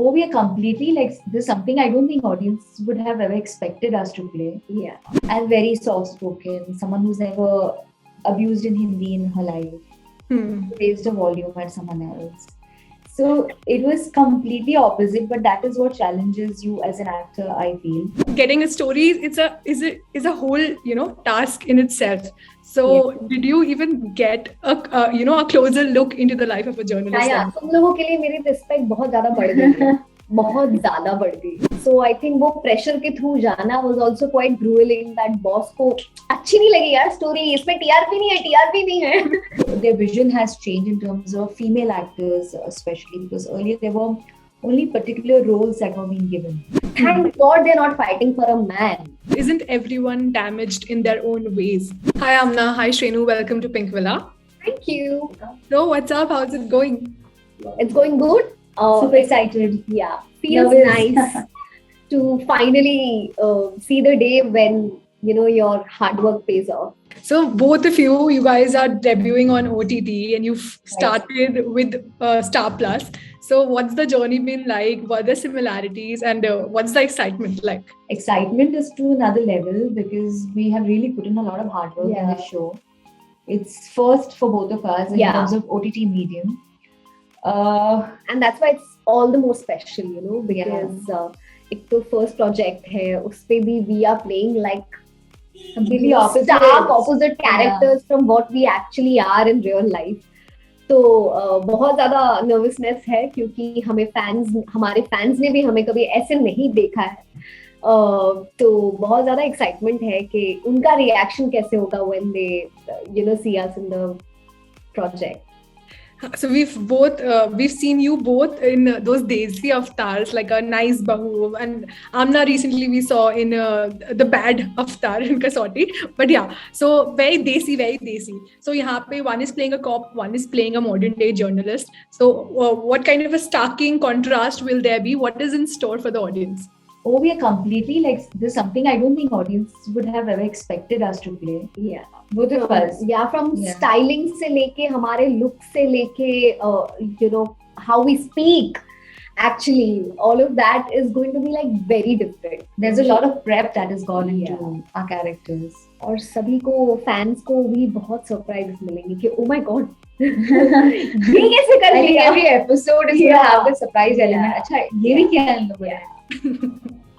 Oh, we are completely like this is something I don't think audience would have ever expected us to play. Yeah. And very soft spoken, someone who's never abused in Hindi in her life, raised a volume at someone else. So it was completely opposite, but that is what challenges you as an actor, I feel. Getting a story is a whole task in itself. So did you even get a closer look into the life of a journalist? Yeah, तुम लोगों के लिए मेरी respect बहुत ज्यादा बढ़ गई है, बहुत ज्यादा बढ़ गई. So I think वो प्रेशर के थ्रू जाना was also quite grueling. That boss को अच्छी नहीं लगी यार स्टोरी, इसमें टीआरपी नहीं है. Their vision has changed in terms of female actors, especially because earlier there were only particular roles that were being given. Thank God they're not fighting for a man. Isn't everyone damaged in their own ways? Hi Amna, hi Shrenu, welcome to Pink Villa. Thank you. So what's up? How's it going? It's going good. Super excited. Yeah, feels nice to finally see the day when your hard work pays off. So both of you guys are debuting on OTT and you've started with Star Plus. So what's the journey been like? What are the similarities and what's the excitement like? Excitement is to another level because we have really put in a lot of hard work in this show. It's first for both of us in terms of OTT medium. And that's why it's all the more special, because it's the first project hai, uspe bhi we are playing like completely stark opposite characters from what we actually are in real life. तो बहुत ज़्यादा nervousness है क्योंकि हमारे fans ने भी हमें कभी ऐसे नहीं देखा है. तो बहुत ज़्यादा एक्साइटमेंट है कि उनका रिएक्शन कैसे होगा when they see us in the project. So we've seen you both in those Desi avatars like a nice bahu, and Amna recently we saw in the bad avatar in Kasauti. But yeah, so very Desi. So यहाँ पे one is playing a cop, one is playing a modern day journalist. So what kind of a starking contrast will there be? What is in store for the audience? Oh, we are completely like this is something I don't think audience would have ever expected us to play. Yeah. Both of us. Yeah, from styling से लेके हमारे look से लेके how we speak, actually all of that is going to be like very different. There's a lot of prep that has gone into our characters. और सभी को fans को भी बहुत surprises मिलेंगे कि oh my god ये कैसे कर लिया. Every episode is going to have the surprise element. अच्छा ये भी क्या है लोगों ने.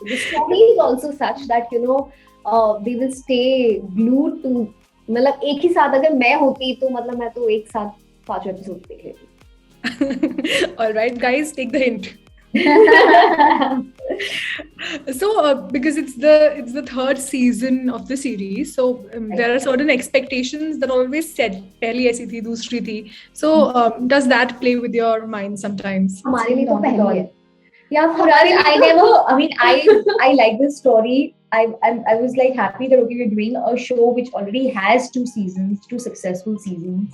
The story is also such that they will stay glued to. मतलब एक ही साथ अगर मैं होती तो मतलब मैं तो एक साथ 5 एपिसोड देख लेती. All right, guys, take the hint. So because it's the third season of the series, so there are certain expectations that are always set. पहली ऐसी थी, दूसरी थी. So does that play with your mind sometimes? हमारे लिए तो पहली है. I like this story. I was like happy that we're doing a show which already has 2 seasons, 2 successful seasons.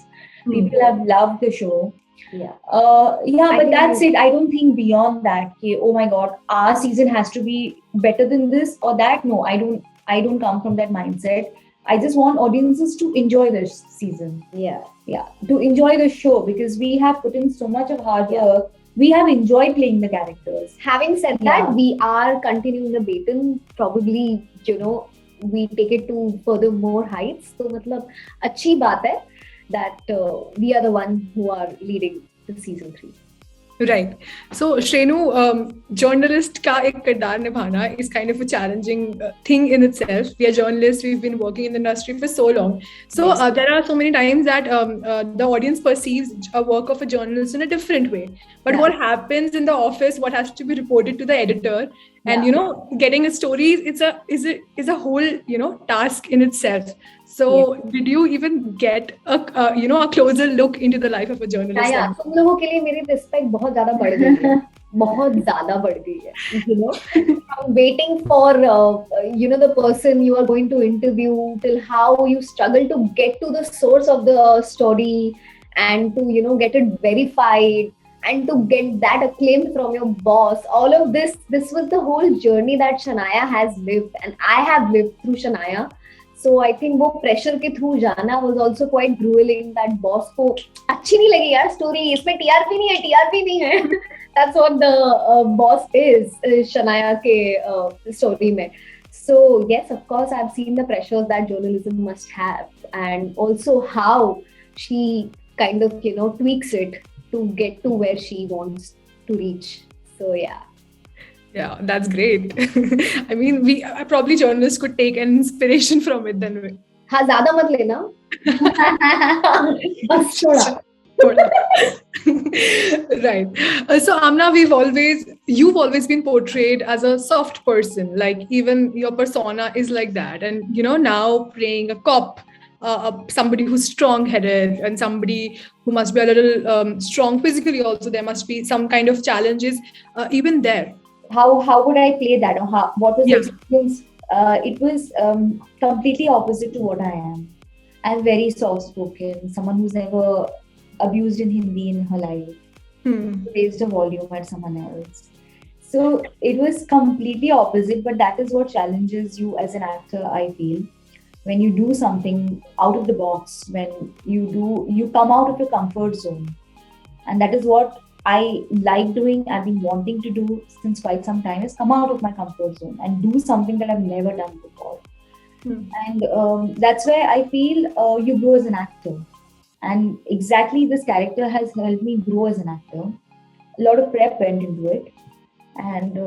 People have loved the show. But that's it. I don't think beyond that. Oh my God, our season has to be better than this or that. No, I don't come from that mindset. I just want audiences to enjoy this season. To enjoy the show because we have put in so much of hard work. We have enjoyed playing the characters. Having said that, we are continuing the baton. Probably, we take it to further more heights. So, मतलब अच्छी बात है that we are the one who are leading the season 3. Right. So, Shrenu, journalist का एक किरदार निभाना is kind of a challenging thing in itself. We are journalists. We've been working in the industry for so long. So, there are so many times that the audience perceives a work of a journalist in a different way. But what happens in the office, what has to be reported to the editor, and getting a story is a whole task in itself. So did you even get a closer look into the life of a journalist? तुम लोगों के लिए मेरी respect बहुत ज्यादा बढ़ गई है, बहुत ज्यादा बढ़ गई है. From waiting for the person you are going to interview till how you struggle to get to the source of the story and to get it verified and to get that acclaim from your boss. All of this was the whole journey that Shanaya has lived and I have lived through Shanaya. So I think वो pressure के through जाना was also quite grueling. That boss को अच्छी नहीं लगी यार story, इसमें TRP नहीं है. That's what the boss is, Shania ke story mein. So yes, of course, I've seen the pressures that journalism must have, and also how she kind of tweaks it to get to where she wants to reach. So yeah. Yeah, that's great. I mean, we probably journalists could take an inspiration from it then. हाँ ज़्यादा मत लेना बस थोड़ा Right. So Amna, you've always been portrayed as a soft person, like even your persona is like that, and now playing a cop, somebody who's strong-headed and somebody who must be a little strong physically also. There must be some kind of challenges even there. How would I play that, or what was the experience? It was completely opposite to what I am. I'm very soft-spoken, someone who's never abused in Hindi in her life, raised a volume at someone else. So it was completely opposite, but that is what challenges you as an actor, I feel. When you do something out of the box, when you come out of your comfort zone. And that is what I like doing, I've been wanting to do since quite some time, is come out of my comfort zone and do something that I've never done before. And that's where I feel you grow as an actor. And exactly this character has helped me grow as an actor. A lot of prep went into it. And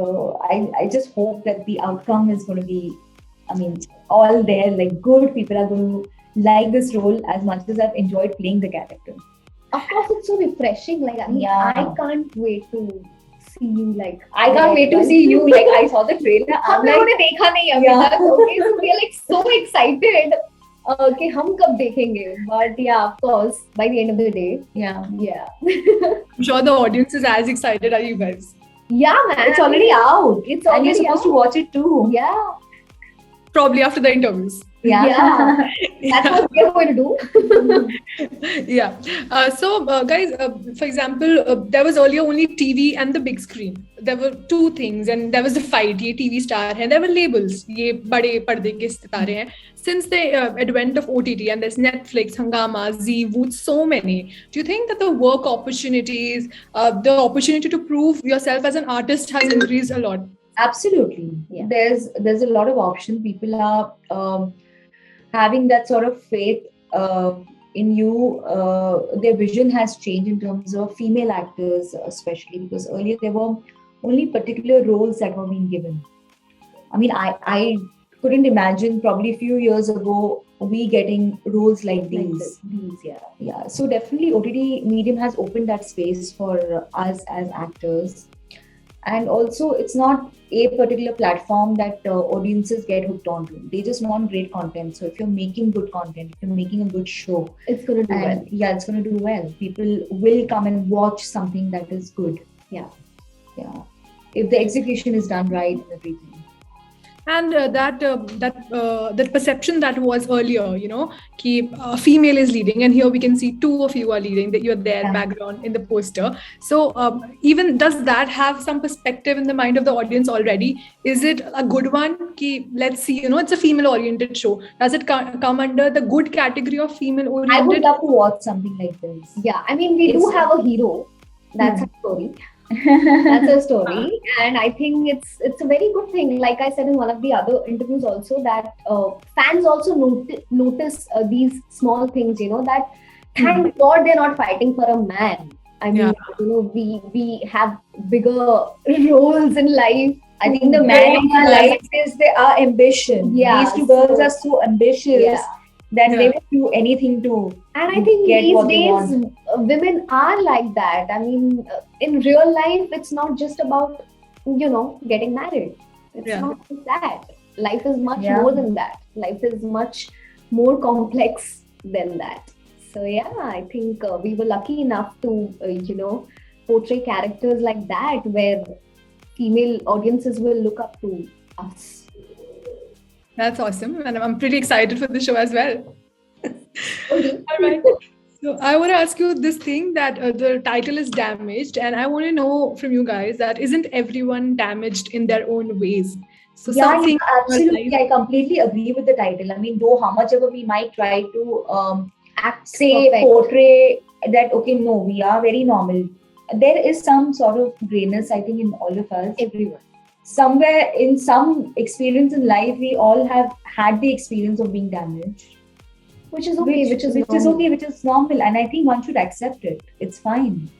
I just hope that the outcome is going to be, all there, like good people are going to like this role as much as I've enjoyed playing the character. Of course, it's so refreshing. Like, I can't wait to see you. Like, I can't wait to see you. Like, I saw the trailer. हम लोगों ने देखा नहीं अभी तक. Okay, so we are like so excited. कि हम कब देखेंगे? But yeah, of course, by the end of the day. Yeah. I'm sure the audience is as excited as you guys. Yeah, man. It's already out. And you're supposed to watch it too. Yeah. Probably after the interviews. Yeah. That's what we're going to do. Yeah. So, guys, for example, there was earlier only TV and the big screen. There were two things, and there was the fight. Ye TV star hai. There were labels. Ye bade parde ke sitare hain. Since the advent of OTT and there's Netflix, Hungama, Zee, Voot, so many. Do you think that the work opportunities, the opportunity to prove yourself as an artist has increased a lot? Absolutely. Yeah. There's a lot of option. People are having that sort of faith in you. Their vision has changed in terms of female actors, especially because earlier there were only particular roles that were being given. I couldn't imagine probably a few years ago we getting roles like these. Yeah. So definitely OTT medium has opened that space for us as actors. And also, it's not a particular platform that audiences get hooked onto. They just want great content. So if you're making good content, if you're making a good show, it's going to do well. Yeah, it's going to do well. People will come and watch something that is good. Yeah. If the execution is done right and everything. And that perception that was earlier, ki female is leading, and here we can see two of you are leading, that you're there background in the poster. So even does that have some perspective in the mind of the audience already? Is it a good one? Ki let's see, it's a female oriented show. Does it come under the good category of female oriented? I would love to watch something like this. Yeah, we do have a hero. That's a story. That's a story, and I think it's a very good thing. Like I said in one of the other interviews also, that fans also notice these small things, that thank God they're not fighting for a man. We have bigger roles in life. I think the man in our life is our ambition. Yeah, these two girls are so ambitious that they will do anything to. And I think these days women are like that. In real life, it's not just about, getting married. It's not just that. Life is much more than that. Life is much more complex than that. So I think we were lucky enough to, portray characters like that, where female audiences will look up to us. That's awesome. And I'm pretty excited for the show as well. Okay. All right. So I want to ask you this thing, that the title is Damaged, and I want to know from you guys that isn't everyone damaged in their own ways? So absolutely. I completely agree with the title. Though how much ever we might try to portray that, okay, no, we are very normal. there is some sort of grayness, I think, in all of us. Everyone. Somewhere in some experience in life, we all have had the experience of being damaged. Which is okay, which is normal. And I think one should accept it. It's fine.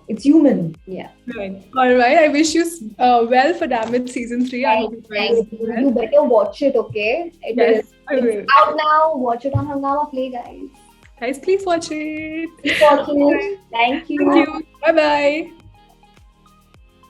It's human. Yeah. Right. All right. I wish you well for Damage season 3. I hope you better watch it, okay? It's out now. Watch it on Hungama Play, guys. Guys, please watch it. Keep watching it. Thank you. Bye-bye.